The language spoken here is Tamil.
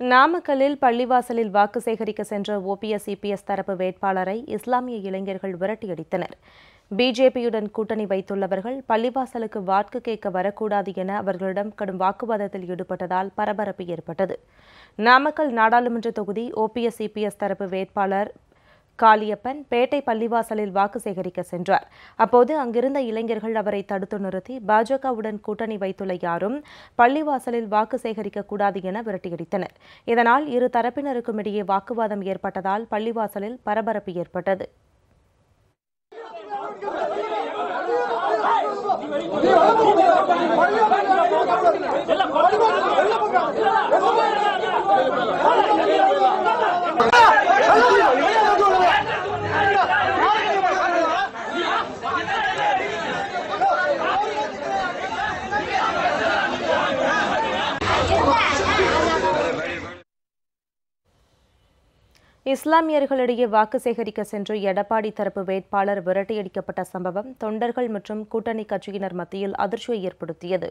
நாமக்கல்லில் பள்ளிவாசலில் வாக்கு சேகரிக்க சென்ற ஓபிஎஸ் இபிஎஸ் தரப்பு வேட்பாளரை இஸ்லாமிய இளைஞர்கள் விரட்டியடித்தனர். பிஜேபியுடன் கூட்டணி வைத்துள்ளவர்கள் பள்ளிவாசலுக்கு வாக்கு கேட்க வரக்கூடாது என அவர்களிடம் கடும் வாக்குவாதத்தில் ஈடுபட்டதால் பரபரப்பு ஏற்பட்டது. நாமக்கல் நாடாளுமன்ற தொகுதி ஓபிஎஸ் இபிஎஸ் தரப்பு வேட்பாளர் காளியப்பன் பேட்டை பள்ளிவாசலில் வாக்கு சேகரிக்க சென்றார். அப்போது அங்கிருந்த இளைஞர்கள் அவரை தடுத்து நிறுத்தி பாஜகவுடன் கூட்டணி வைத்துள்ள யாரும் பள்ளிவாசலில் வாக்கு சேகரிக்க கூடாது என விரட்டியடித்தனர். இதனால் இரு தரப்பினருக்கும் இடையே வாக்குவாதம் ஏற்பட்டதால் பள்ளிவாசலில் பரபரப்பு ஏற்பட்டது. இஸ்லாமியர்களிடையே வாக்கு சேகரிக்க சென்று எடப்பாடி தரப்பு வேட்பாளர் விரட்டியடிக்கப்பட்ட சம்பவம் தொண்டர்கள் மற்றும் கூட்டணி கட்சியினர் மத்தியில் அதிர்ச்சியை ஏற்படுத்தியது.